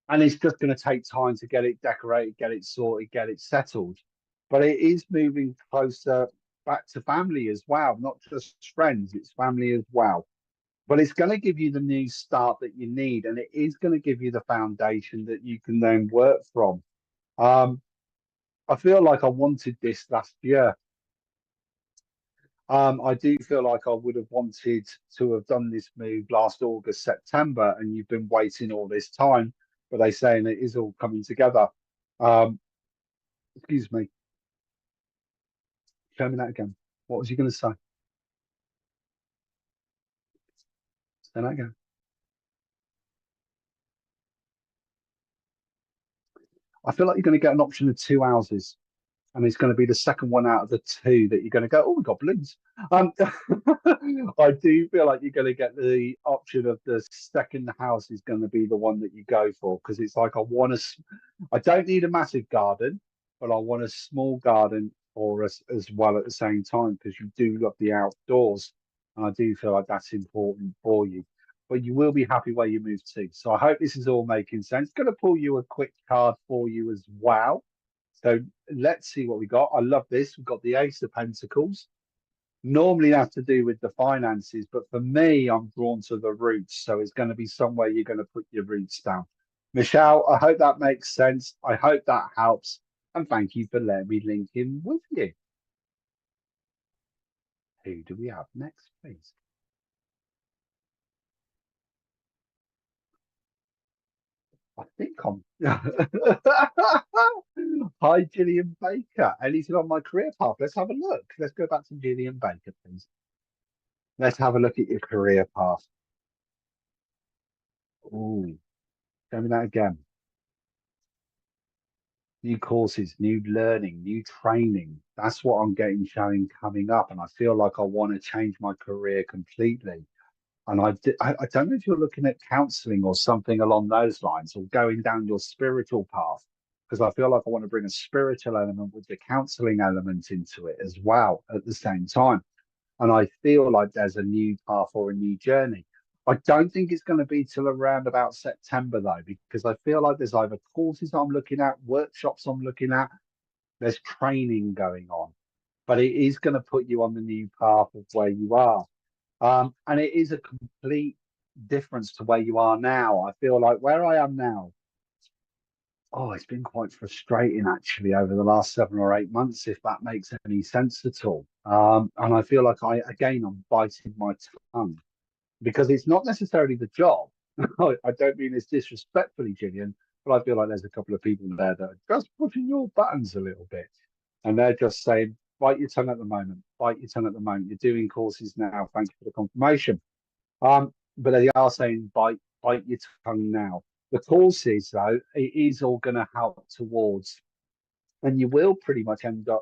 And it's just going to take time to get it decorated, get it sorted, get it settled. But it is moving closer back to family as well, not just friends, it's family as well. But it's going to give you the new start that you need, and it is going to give you the foundation that you can then work from. Um, I feel like I wanted this last year. I do feel like I would have wanted to have done this move last August, September, and you've been waiting all this time, but they saying it is all coming together. Um, excuse me. Show me that again. What was you going to say? Say that again. I feel like you're going to get an option of two houses, and it's going to be the second one out of the two that you're going to go, oh, we got balloons. I do feel like you're going to get the option of the second house is going to be the one that you go for because it's like I don't need a massive garden, but I want a small garden for us as well at the same time because you do love the outdoors, and I do feel like that's important for you. But you will be happy where you move to. So I hope this is all making sense. Going to pull you a quick card for you as well. So let's see what we got. I love this. We've got the Ace of Pentacles. Normally that's to do with the finances, but for me, I'm drawn to the roots. So it's going to be somewhere you're going to put your roots down. Michelle, I hope that makes sense. I hope that helps. And thank you for letting me link in with you. Who do we have next, please? I think I'm. Hi, Gillian Baker. Anything on my career path? Let's have a look. Let's go back to Gillian Baker, please. Let's have a look at your career path. Ooh, tell me that again. New courses, new learning, new training. That's what I'm getting showing coming up. And I feel like I want to change my career completely. And I don't know if you're looking at counseling or something along those lines or going down your spiritual path, because I feel like I want to bring a spiritual element with the counseling element into it as well at the same time. And I feel like there's a new path or a new journey. I don't think it's going to be till around about September though, because I feel like there's either courses I'm looking at, workshops I'm looking at, there's training going on, but it is going to put you on the new path of where you are. And it is a complete difference to where you are now. I feel like where I am now, oh, it's been quite frustrating actually over the last 7 or 8 months, if that makes any sense at all. And I feel like I'm biting my tongue because it's not necessarily the job. I don't mean this disrespectfully, Gillian, but I feel like there's a couple of people there that are just pushing your buttons a little bit. And they're just saying, bite your tongue at the moment, bite your tongue at the moment. You're doing courses now. Thank you for the confirmation. But they are saying bite your tongue now. The courses, though, it is all going to help towards, and you will pretty much end up.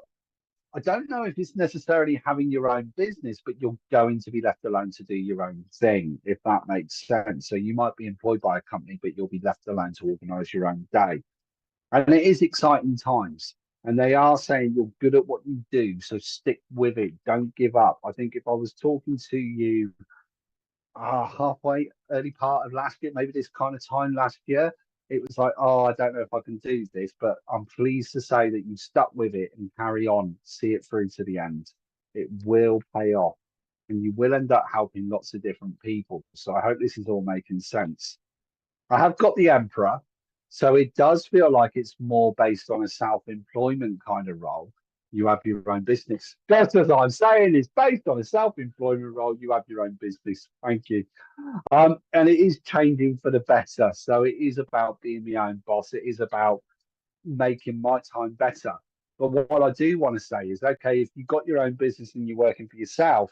I don't know if it's necessarily having your own business, but you're going to be left alone to do your own thing, if that makes sense. So you might be employed by a company, but you'll be left alone to organise your own day. And it is exciting times. And they are saying you're good at what you do, so stick with it. Don't give up. I think if I was talking to you halfway, early part of last year, maybe this kind of time last year, it was like, oh, I don't know if I can do this, but I'm pleased to say that you stuck with it and carry on, see it through to the end. It will pay off and you will end up helping lots of different people. So I hope this is all making sense. I have got the Emperor, so it does feel like it's more based on a self-employment kind of role. You have your own business. That's what I'm saying. It's based on a self-employment role. You have your own business. Thank you. And it is changing for the better. So it is about being my own boss. It is about making my time better. But what I do want to say is, okay, if you've got your own business and you're working for yourself,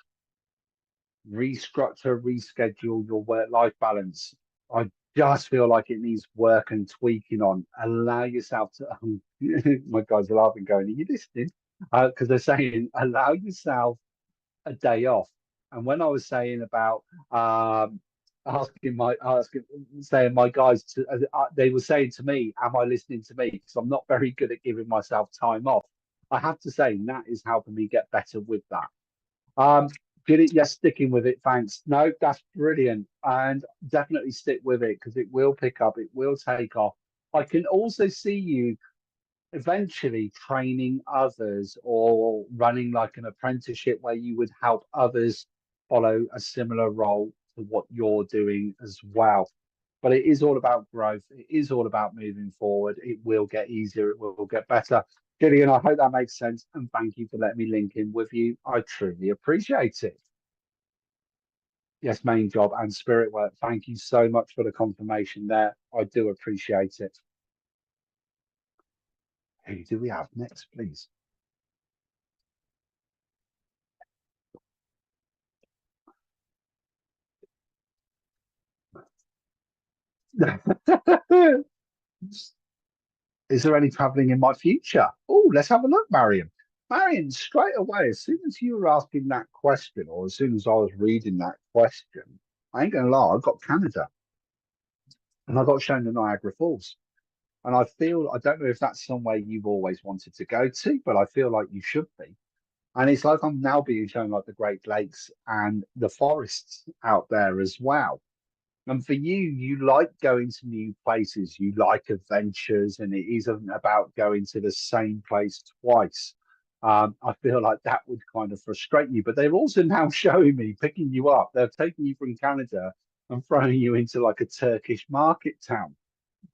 restructure, reschedule your work-life balance. I just feel like it needs work and tweaking on. Allow yourself to. My guys are laughing, going, "Are you listening?" Because they're saying, allow yourself a day off. And when I was saying about saying my guys to, they were saying to me, "Am I listening to me?" Because I'm not very good at giving myself time off. I have to say that is helping me get better with that. Um, did it? Yes, sticking with it. Thanks. No, that's brilliant, and definitely stick with it because it will pick up. It will take off. I can also see you eventually training others or running like an apprenticeship where you would help others follow a similar role to what you're doing as well. But it is all about growth. It is all about moving forward. It will get easier. It will get better. Gillian, I hope that makes sense. And thank you for letting me link in with you. I truly appreciate it. Yes, main job and spirit work. Thank you so much for the confirmation there. I do appreciate it. Who do we have next, please? Is there any traveling in my future? Oh, let's have a look, Marion. Marion, straight away, as soon as you were asking that question, or as soon as I was reading that question, I ain't gonna lie, I got Canada and I got shown the Niagara Falls. And I feel, I don't know if that's somewhere you've always wanted to go to, but I feel like you should be. And it's like I'm now being shown like the Great Lakes and the forests out there as well. And for you, you like going to new places, you like adventures, and it isn't about going to the same place twice. I feel like that would kind of frustrate you, but they're also now showing me picking you up. They're taking you from Canada and throwing you into like a Turkish market town,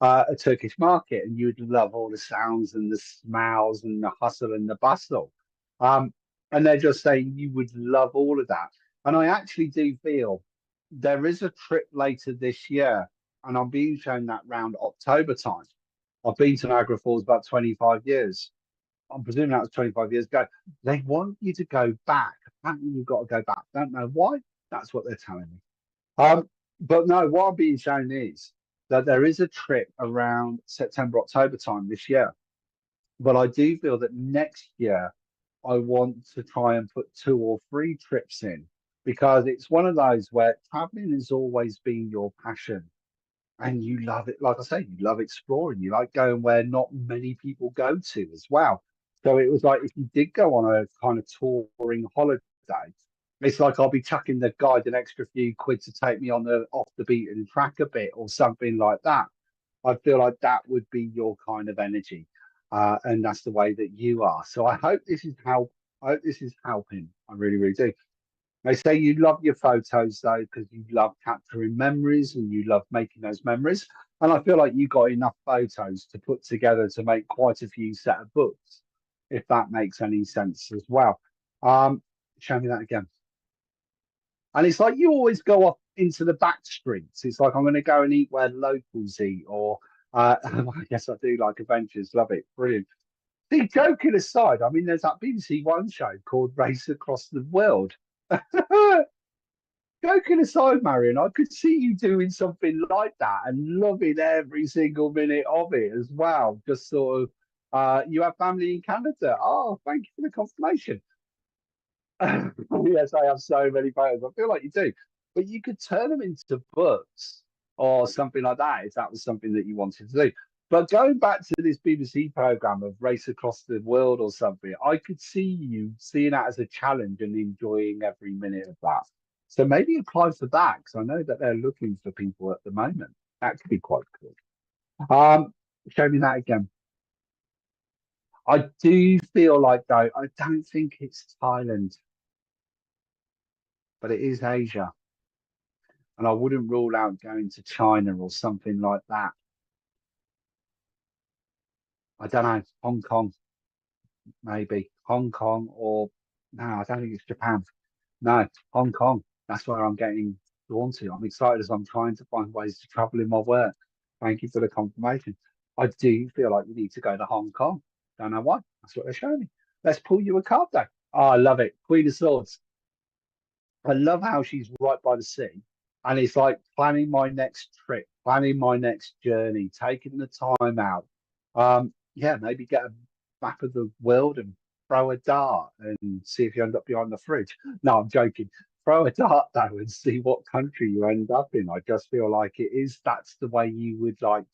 a Turkish market, and you'd love all the sounds and the smells and the hustle and the bustle. Um, and they're just saying you would love all of that. And I actually do feel there is a trip later this year, and I'm being shown that round October time. I've been to Niagara Falls about 25 years. I'm presuming that was 25 years ago. They want you to go back. Apparently, you've got to go back. Don't know why. That's what they're telling me. But no, what I'm being shown is that there is a trip around September, October time this year. But I do feel that next year I want to try and put 2 or 3 trips in because it's one of those where traveling has always been your passion and you love it. Like I say, you love exploring, you like going where not many people go to as well. So it was like if you did go on a kind of touring holiday, it's like I'll be chucking the guide an extra few quid to take me on the off the beaten track a bit or something like that. I feel like that would be your kind of energy, and that's the way that you are. So I hope this is help. I hope this is helping. I really, really do. They say you love your photos though because you love capturing memories and you love making those memories. And I feel like you got enough photos to put together to make quite a few set of books, if that makes any sense as well. Show me that again. And it's like you always go off into the back streets. It's like I'm going to go and eat where locals eat, or I guess I do like adventures. Love it, brilliant. See, joking aside, I mean, there's that BBC One show called Race Across the World. Joking aside, Marion, I could see you doing something like that and loving every single minute of it as well. Just sort of, you have family in Canada. Oh, thank you for the confirmation. Yes, I have so many photos. I feel like you do, but you could turn them into books or something like that if that was something that you wanted to do. But going back to this BBC program of Race Across the World or something, I could see you seeing that as a challenge and enjoying every minute of that. So maybe apply for that because I know that they're looking for people at the moment. That could be quite cool. Show me that again. I do feel like though, I don't think it's Thailand, but it is Asia. And I wouldn't rule out going to China or something like that. I don't know, Hong Kong, maybe. Hong Kong or no, I don't think it's Japan. No, Hong Kong. That's where I'm getting drawn to. I'm excited as I'm trying to find ways to travel in my work. Thank you for the confirmation. I do feel like we need to go to Hong Kong. Don't know why. That's what they're showing me. Let's pull you a card though. Oh, I love it. Queen of Swords. I love how she's right by the sea. And it's like planning my next trip, planning my next journey, taking the time out. Yeah, maybe get a map of the world and throw a dart and see if you end up behind the fridge. No, I'm joking. Throw a dart though and see what country you end up in. I just feel like it is that's the way you would like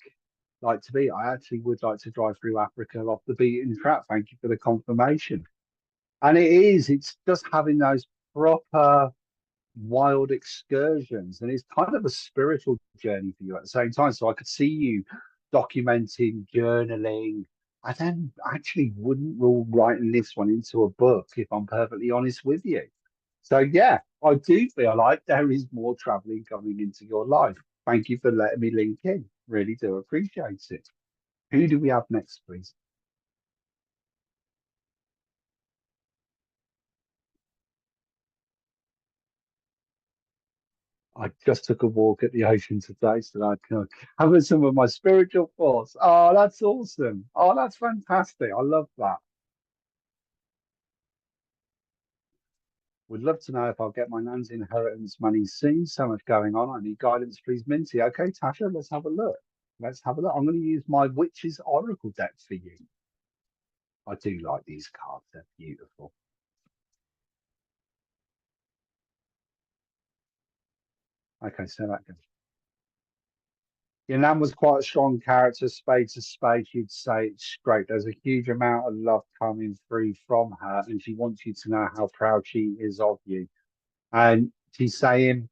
to be. I actually would like to drive through Africa off the beaten track. Thank you for the confirmation. And it's just having those proper wild excursions, and it's kind of a spiritual journey for you at the same time. So I could see you documenting, journaling. I then actually wouldn't rule writing this one into a book, if I'm perfectly honest with you. So yeah, I do feel like there is more traveling coming into your life. Thank you for letting me link in. Really do appreciate it. Who do we have next, please? I just took a walk at the ocean today so that I can have some of my spiritual thoughts. Oh, that's awesome. Oh, that's fantastic. I love that. Would love to know if I'll get my nan's inheritance money soon. So much going on. I need guidance, please, Minty. Okay, Tasha, let's have a look. Let's have a look. I'm going to use my Witch's Oracle deck for you. I do like these cards. They're beautiful. Okay, so that goes. Your nan was quite a strong character, spade to spade. You'd say it's great. There's a huge amount of love coming through from her, and she wants you to know how proud she is of you. And she's saying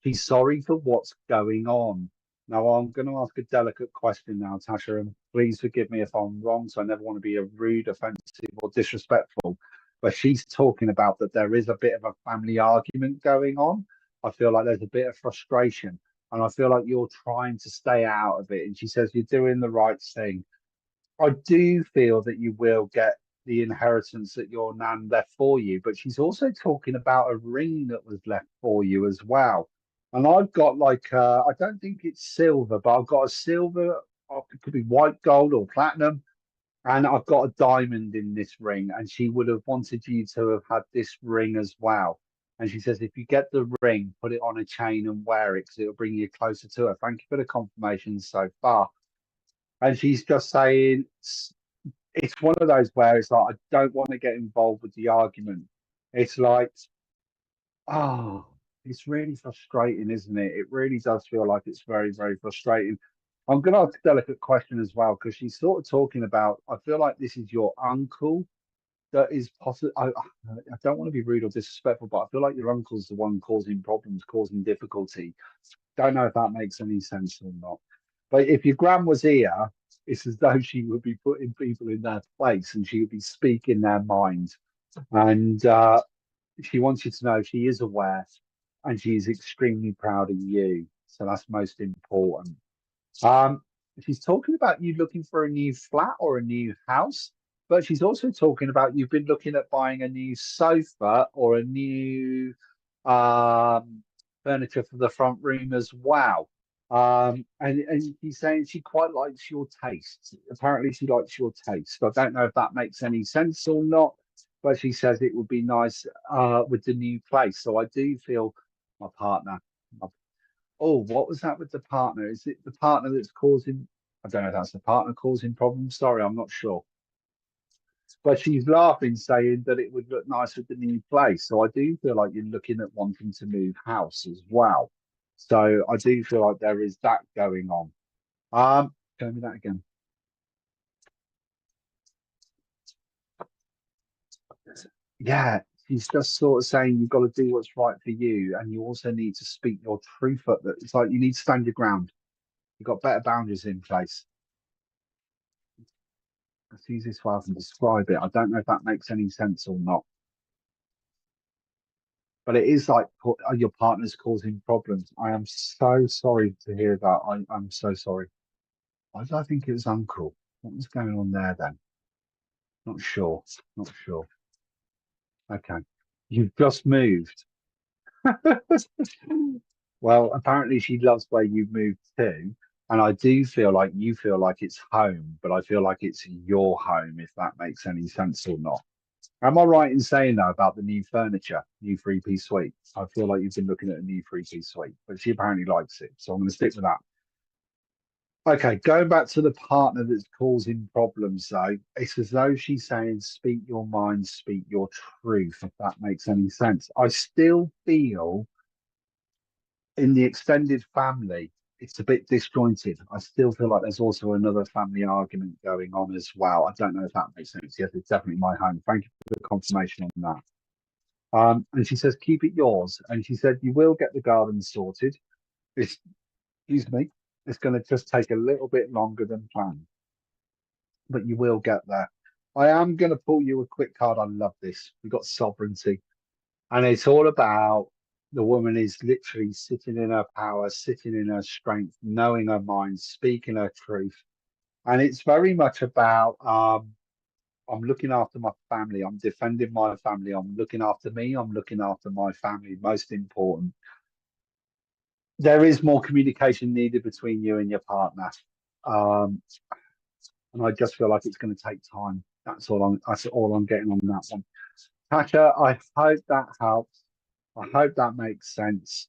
she's sorry for what's going on. Now, I'm going to ask a delicate question now, Tasha, and please forgive me if I'm wrong. So I never want to be a rude, offensive, or disrespectful. But she's talking about that there is a bit of a family argument going on. I feel like there's a bit of frustration, and I feel like you're trying to stay out of it. And she says you're doing the right thing. I do feel that you will get the inheritance that your nan left for you, but she's also talking about a ring that was left for you as well. And I've got like I don't think it's silver, but I've got a silver, it could be white gold or platinum, and I've got a diamond in this ring. And she would have wanted you to have had this ring as well. And she says, if you get the ring, put it on a chain and wear it because it'll bring you closer to her. Thank you for the confirmation so far. And she's just saying it's one of those where it's like I don't want to get involved with the argument. It's like, oh, it's really frustrating, isn't it? It really does feel like it's very, very frustrating. I'm going to ask a delicate question as well because she's sort of talking about. I feel like this is your uncle that is possible. I don't want to be rude or disrespectful, but I feel like your uncle's the one causing problems, causing difficulty. Don't know if that makes any sense or not. But if your gran was here, it's as though she would be putting people in their place and she would be speaking their mind. And she wants you to know she is aware and she's extremely proud of you. So that's most important. Um, she's talking about you looking for a new flat or a new house, but she's also talking about you've been looking at buying a new sofa or a new furniture for the front room as well. And she's saying she quite likes your taste. Apparently, she likes your taste. I don't know if that makes any sense or not, but she says it would be nice with the new place. So I do feel my partner. Oh, what was that with the partner? Is it the partner that's causing? I don't know if that's the partner causing problems. Sorry, I'm not sure. But she's laughing, saying that it would look nice with the new place. So I do feel like you're looking at wanting to move house as well. So I do feel like there is that going on. Tell me that again. Yeah, she's just sort of saying you've got to do what's right for you, and you also need to speak your truth. At that, it's like you need to stand your ground. You've got better boundaries in place. That's the easiest way I can describe it. I don't know if that makes any sense or not, but it is like your partner's causing problems. I am so sorry to hear that. I'm so sorry. Why did I think it was uncle? What was going on there then? Not sure. Not sure. Okay. You've just moved. Well, apparently she loves where you've moved to. And I do feel like you feel like it's home, but I feel like it's your home, if that makes any sense or not. Am I right in saying though about the new furniture, new three-piece suite? I feel like you've been looking at a new three-piece suite, but she apparently likes it, so I'm going to stick with that. Okay, going back to the partner that's causing problems though, it's as though she's saying, speak your mind, speak your truth, if that makes any sense. I still feel in the extended family, it's a bit disjointed. I still feel like there's also another family argument going on as well. I don't know if that makes sense. Yes, it's definitely my home. Thank you for the confirmation on that. And she says, keep it yours. And she said, you will get the garden sorted. It's, excuse me, it's going to just take a little bit longer than planned, but you will get there. I am going to pull you a quick card. I love this. We've got sovereignty. And it's all about the woman is literally sitting in her power, sitting in her strength, knowing her mind, speaking her truth. And it's very much about I'm looking after my family, I'm defending my family, I'm looking after me, I'm looking after my family, most important. There is more communication needed between you and your partner. Um, and I just feel like it's going to take time. That's all I'm getting on that one. Tasha, I hope that helps. I hope that makes sense.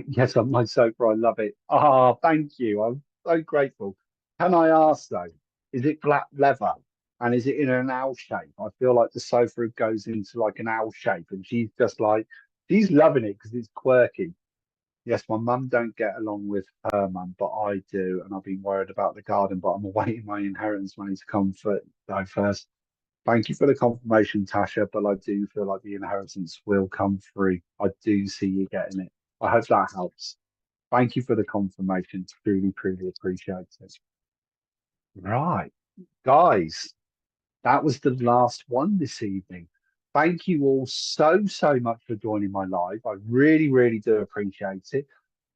Yes, on my sofa, I love it. Oh, thank you. I'm so grateful. Can I ask though, is it black leather and is it in an L shape? I feel like the sofa goes into like an L shape, and she's just like she's loving it because it's quirky. Yes, my mum don't get along with her mum, but I do, and I've been worried about the garden, but I'm awaiting my inheritance money to come first. Thank you for the confirmation, Tasha, but I do feel like the inheritance will come through. I do see you getting it. I hope that helps. Thank you for the confirmation. Truly, truly appreciate it. Right, guys, that was the last one this evening. Thank you all so, so much for joining my live. I really, really do appreciate it.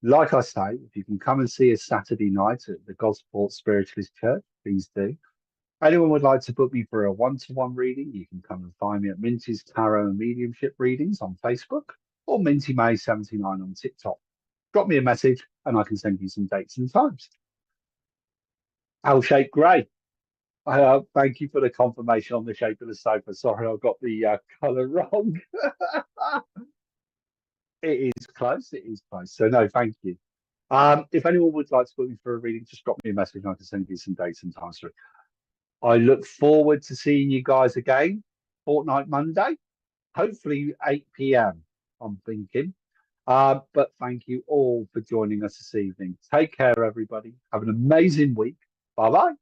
Like I say, if you can come and see us Saturday night at the Gosport Spiritualist Church, please do. Anyone would like to book me for a one-to-one reading, you can come and find me at Minty's Tarot and Mediumship Readings on Facebook or Minty May 79 on TikTok. Drop me a message and I can send you some dates and times. L-shaped grey. Thank you for the confirmation on the shape of the sofa. Sorry, I got the colour wrong. It is close. It is close. So no, thank you. If anyone would like to book me for a reading, just drop me a message and I can send you some dates and times. I look forward to seeing you guys again, Fortnight Monday, hopefully 8 p.m. I'm thinking. But thank you all for joining us this evening. Take care, everybody. Have an amazing week. Bye bye.